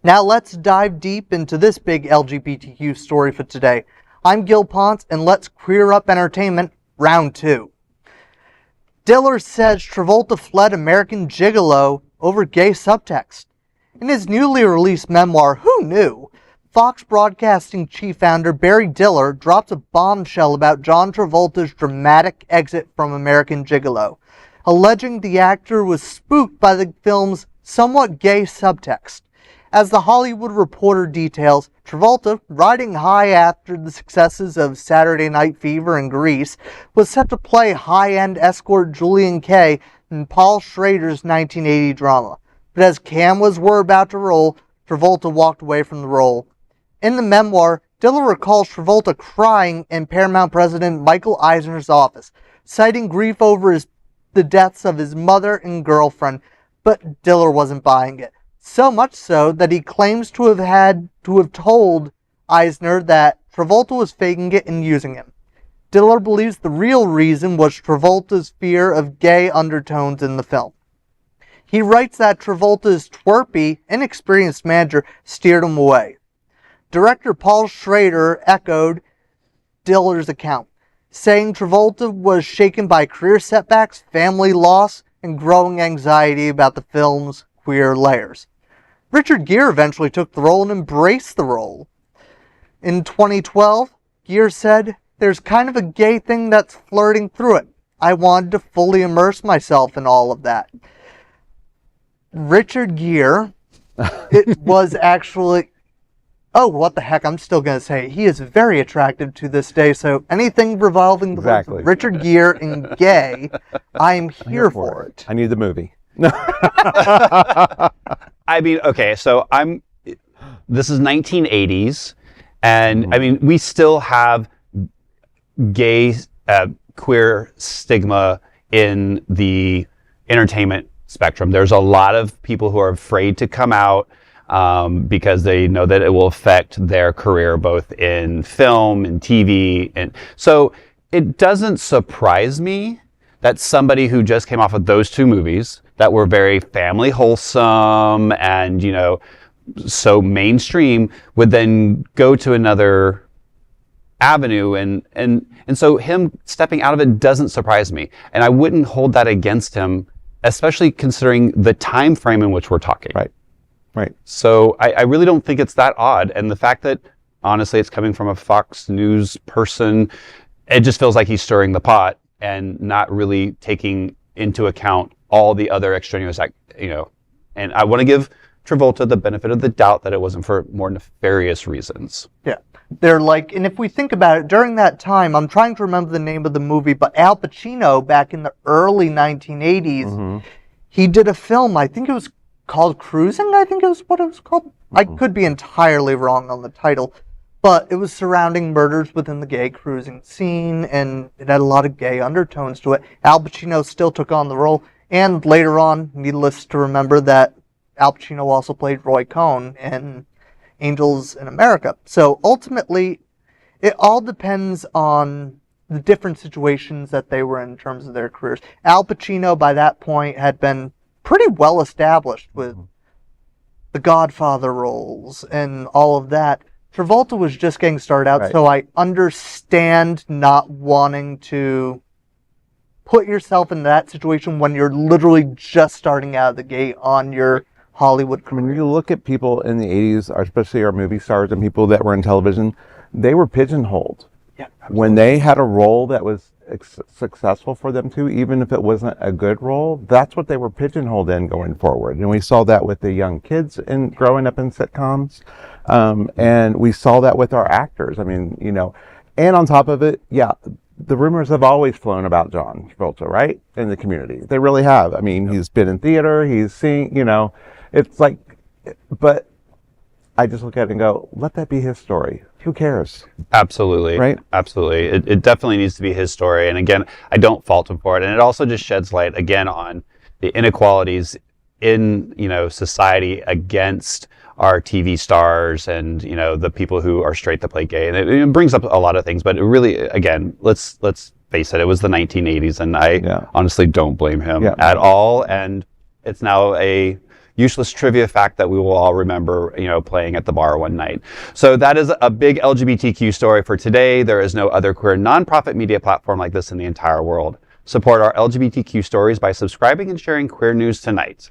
Now let's dive deep into this big LGBTQ story for today. I'm Gil Ponce, and let's queer up entertainment, round 2. Diller says Travolta fled American Gigolo over gay subtext. In his newly released memoir, Who Knew?, Fox Broadcasting chief founder Barry Diller drops a bombshell about John Travolta's dramatic exit from American Gigolo, alleging the actor was spooked by the film's somewhat gay subtext. As The Hollywood Reporter details, Travolta, riding high after the successes of Saturday Night Fever and Grease, was set to play high-end escort Julian Kay in Paul Schrader's 1980 drama. But as cameras were about to roll, Travolta walked away from the role. In the memoir, Diller recalls Travolta crying in Paramount president Michael Eisner's office, citing grief over the deaths of his mother and girlfriend, but Diller wasn't buying it. So much so that he claims to have told Eisner that Travolta was faking it and using him. Diller believes the real reason was Travolta's fear of gay undertones in the film. He writes that Travolta's twerpy, inexperienced manager steered him away. Director Paul Schrader echoed Diller's account, saying Travolta was shaken by career setbacks, family loss, and growing anxiety about the film's queer layers. Richard Gere eventually took the role and embraced the role. In 2012, Gere said, "There's kind of a gay thing that's flirting through it. I wanted to fully immerse myself in all of that." Richard Gere, it was actually, oh, what the heck, I'm still going to say, he is very attractive to this day, so anything revolving the Richard Gere and gay, I'm here for it. I need the movie. I mean, okay, so this is 1980s, and I mean, we still have gay, queer stigma in the entertainment spectrum. There's a lot of people who are afraid to come out because they know that it will affect their career both in film and TV. And so it doesn't surprise me that somebody who just came off of those two movies that were very family wholesome and, so mainstream would then go to another avenue. And so him stepping out of it doesn't surprise me. And I wouldn't hold that against him, especially considering the time frame in which we're talking. Right. So I really don't think it's that odd. And the fact that, honestly, it's coming from a Fox News person, it just feels like he's stirring the pot and not really taking into account all the other extraneous, and I want to give Travolta the benefit of the doubt that it wasn't for more nefarious reasons. Yeah. They're like, and if we think about it, during that time, I'm trying to remember the name of the movie, but Al Pacino, back in the early 1980s, he did a film, I think it was called Cruising, I think it was what it was called. I could be entirely wrong on the title, but it was surrounding murders within the gay cruising scene, and it had a lot of gay undertones to it. Al Pacino still took on the role, and later on, needless to remember that Al Pacino also played Roy Cohn in Angels in America. So ultimately, it all depends on the different situations that they were in terms of their careers. Al Pacino, by that point, had been pretty well established with the Godfather roles and all of that. Travolta was just getting started out, so I understand not wanting to put yourself in that situation when you're literally just starting out of the gate on your Hollywood career. When you look at people in the 80s, especially our movie stars and people that were in television, they were pigeonholed. Yeah, when they had a role that was successful for them too, even if it wasn't a good role, that's what they were pigeonholed in going forward. And we saw that with the young kids growing up in sitcoms. And we saw that with our actors. I mean, and on top of it, the rumors have always flown about John Travolta, right? In the community. They really have. I mean, he's been in theater, he's seen, it's like, but I just look at it and go, let that be his story. Who cares? Absolutely. Right? Absolutely. It definitely needs to be his story. And again, I don't fault him for it. And it also just sheds light again on the inequalities in, society against our TV stars and, the people who are straight that play gay. And it brings up a lot of things, but it really, again, let's face it, it was the 1980s and I honestly don't blame him at all. And it's now a useless trivia fact that we will all remember, playing at the bar one night. So that is a big LGBTQ story for today. There is no other queer nonprofit media platform like this in the entire world. Support our LGBTQ stories by subscribing and sharing Queer News Tonight.